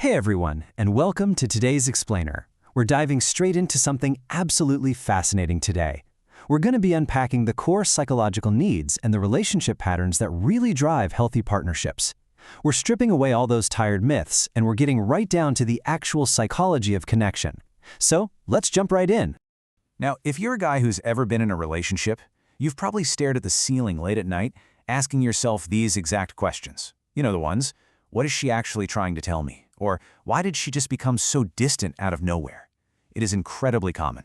Hey everyone, and welcome to today's Explainer. We're diving straight into something absolutely fascinating today. We're going to be unpacking the core psychological needs and the relationship patterns that really drive healthy partnerships. We're stripping away all those tired myths, and we're getting right down to the actual psychology of connection. So, let's jump right in. Now, if you're a guy who's ever been in a relationship, you've probably stared at the ceiling late at night, asking yourself these exact questions. You know the ones. What is she actually trying to tell me? Or why did she just become so distant out of nowhere? It is incredibly common.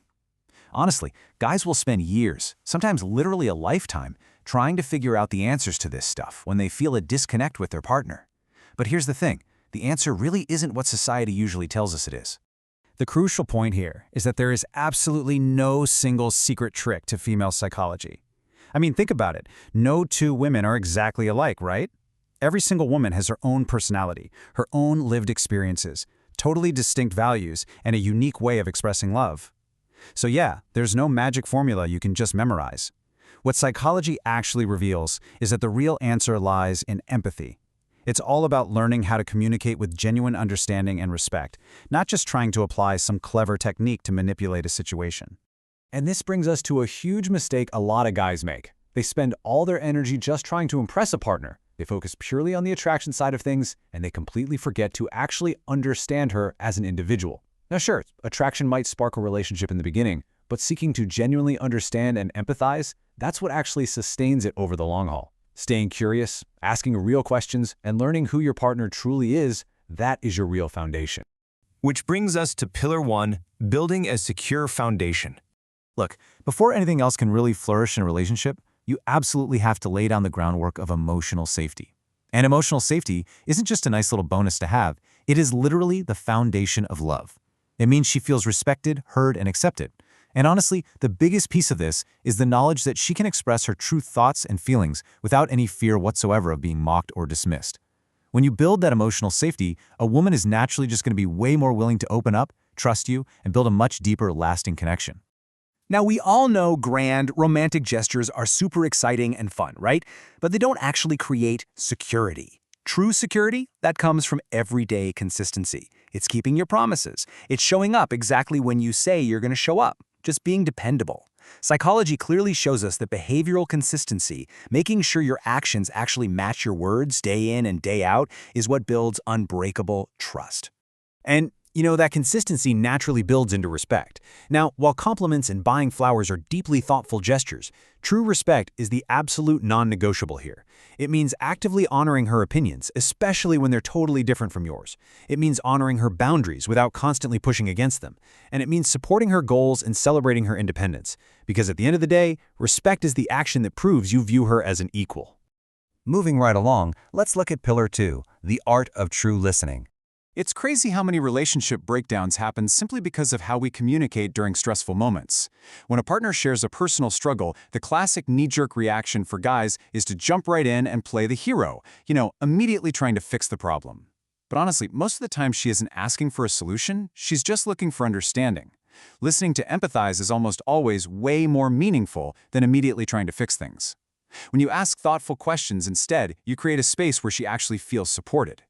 Honestly, guys will spend years, sometimes literally a lifetime, trying to figure out the answers to this stuff when they feel a disconnect with their partner. But here's the thing, the answer really isn't what society usually tells us it is. The crucial point here is that there is absolutely no single secret trick to female psychology. I mean, think about it. No two women are exactly alike, right? Every single woman has her own personality, her own lived experiences, totally distinct values, and a unique way of expressing love. So yeah, there's no magic formula you can just memorize. What psychology actually reveals is that the real answer lies in empathy. It's all about learning how to communicate with genuine understanding and respect, not just trying to apply some clever technique to manipulate a situation. And this brings us to a huge mistake a lot of guys make. They spend all their energy just trying to impress a partner. They focus purely on the attraction side of things, and they completely forget to actually understand her as an individual. Now sure, attraction might spark a relationship in the beginning, but seeking to genuinely understand and empathize, that's what actually sustains it over the long haul. Staying curious, asking real questions, and learning who your partner truly is, that is your real foundation. Which brings us to Pillar 1, building a secure foundation. Look, before anything else can really flourish in a relationship, you absolutely have to lay down the groundwork of emotional safety. And emotional safety isn't just a nice little bonus to have, it is literally the foundation of love. It means she feels respected, heard, and accepted. And honestly, the biggest piece of this is the knowledge that she can express her true thoughts and feelings without any fear whatsoever of being mocked or dismissed. When you build that emotional safety, a woman is naturally just going to be way more willing to open up, trust you, and build a much deeper, lasting connection. Now, we all know grand, romantic gestures are super exciting and fun, right? But they don't actually create security. True security, that comes from everyday consistency. It's keeping your promises. It's showing up exactly when you say you're going to show up. Just being dependable. Psychology clearly shows us that behavioral consistency, making sure your actions actually match your words day in and day out, is what builds unbreakable trust. And you know, that consistency naturally builds into respect. Now, while compliments and buying flowers are deeply thoughtful gestures, true respect is the absolute non-negotiable here. It means actively honoring her opinions, especially when they're totally different from yours. It means honoring her boundaries without constantly pushing against them. And it means supporting her goals and celebrating her independence. Because at the end of the day, respect is the action that proves you view her as an equal. Moving right along, let's look at Pillar 2, the art of true listening. It's crazy how many relationship breakdowns happen simply because of how we communicate during stressful moments. When a partner shares a personal struggle, the classic knee-jerk reaction for guys is to jump right in and play the hero, immediately trying to fix the problem. But honestly, most of the time she isn't asking for a solution, she's just looking for understanding. Listening to empathize is almost always way more meaningful than immediately trying to fix things. When you ask thoughtful questions instead, you create a space where she actually feels supported.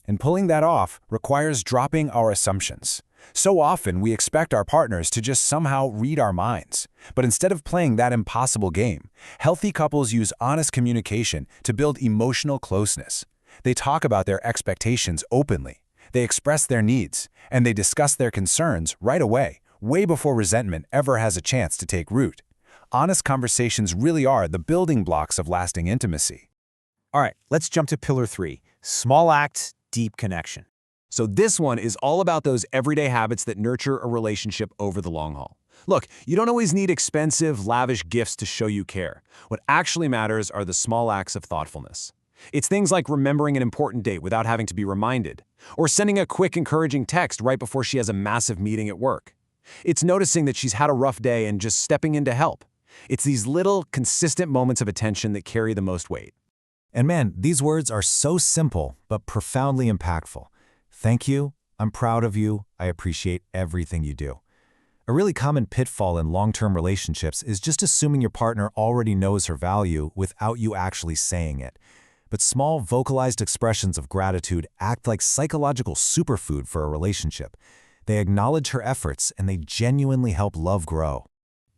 And pulling that off requires dropping our assumptions. So often we expect our partners to just somehow read our minds. But instead of playing that impossible game, healthy couples use honest communication to build emotional closeness. They talk about their expectations openly. They express their needs, and they discuss their concerns right away, way before resentment ever has a chance to take root. Honest conversations really are the building blocks of lasting intimacy. All right, let's jump to Pillar 3, small acts, deep connection. So this one is all about those everyday habits that nurture a relationship over the long haul. Look, you don't always need expensive, lavish gifts to show you care. What actually matters are the small acts of thoughtfulness. It's things like remembering an important date without having to be reminded, or sending a quick, encouraging text right before she has a massive meeting at work. It's noticing that she's had a rough day and just stepping in to help. It's these little, consistent moments of attention that carry the most weight. And man, these words are so simple, but profoundly impactful. Thank you, I'm proud of you, I appreciate everything you do. A really common pitfall in long-term relationships is just assuming your partner already knows her value without you actually saying it. But small, vocalized expressions of gratitude act like psychological superfood for a relationship. They acknowledge her efforts, and they genuinely help love grow.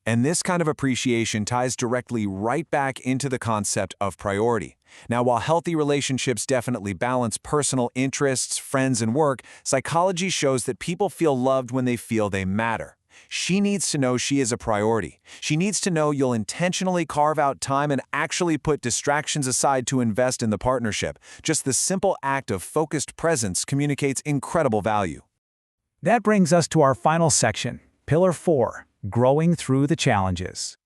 And this kind of appreciation ties directly right back into the concept of priority. Now, while healthy relationships definitely balance personal interests, friends, and work, psychology shows that people feel loved when they feel they matter. She needs to know she is a priority. She needs to know you'll intentionally carve out time and actually put distractions aside to invest in the partnership. Just the simple act of focused presence communicates incredible value. That brings us to our final section, Pillar 4, growing through the challenges.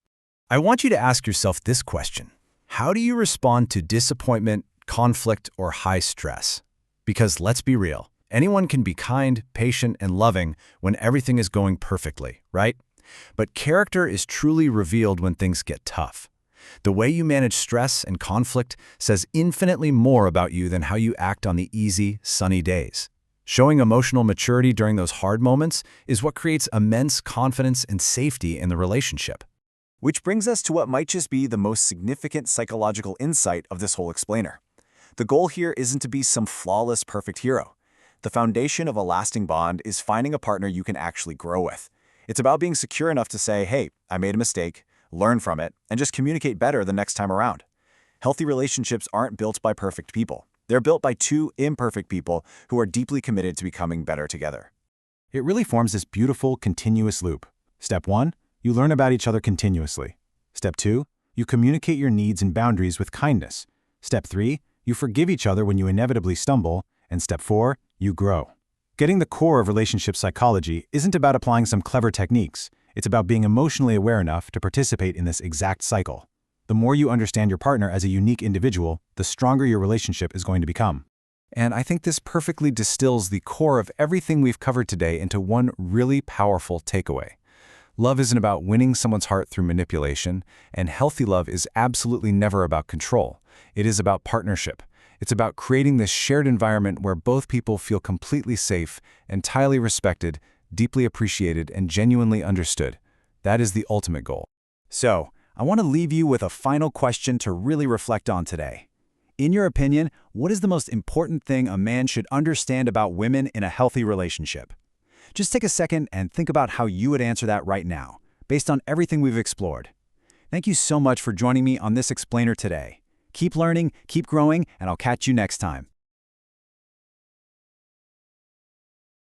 I want you to ask yourself this question. How do you respond to disappointment, conflict, or high stress? Because let's be real, anyone can be kind, patient, and loving when everything is going perfectly, right? But character is truly revealed when things get tough. The way you manage stress and conflict says infinitely more about you than how you act on the easy, sunny days. Showing emotional maturity during those hard moments is what creates immense confidence and safety in the relationship. Which brings us to what might just be the most significant psychological insight of this whole explainer. The goal here isn't to be some flawless, perfect hero. The foundation of a lasting bond is finding a partner you can actually grow with. It's about being secure enough to say, hey, I made a mistake, learn from it, and just communicate better the next time around. Healthy relationships aren't built by perfect people. They're built by two imperfect people who are deeply committed to becoming better together. It really forms this beautiful, continuous loop. Step 1, you learn about each other continuously. Step 2, you communicate your needs and boundaries with kindness. Step 3, you forgive each other when you inevitably stumble. And step 4, you grow. Getting the core of relationship psychology isn't about applying some clever techniques. It's about being emotionally aware enough to participate in this exact cycle. The more you understand your partner as a unique individual, the stronger your relationship is going to become. And I think this perfectly distills the core of everything we've covered today into one really powerful takeaway. Love isn't about winning someone's heart through manipulation, and healthy love is absolutely never about control. It is about partnership. It's about creating this shared environment where both people feel completely safe, entirely respected, deeply appreciated, and genuinely understood. That is the ultimate goal. So, I want to leave you with a final question to really reflect on today. In your opinion, what is the most important thing a man should understand about women in a healthy relationship? Just take a second and think about how you would answer that right now, based on everything we've explored. Thank you so much for joining me on this explainer today. Keep learning, keep growing, and I'll catch you next time.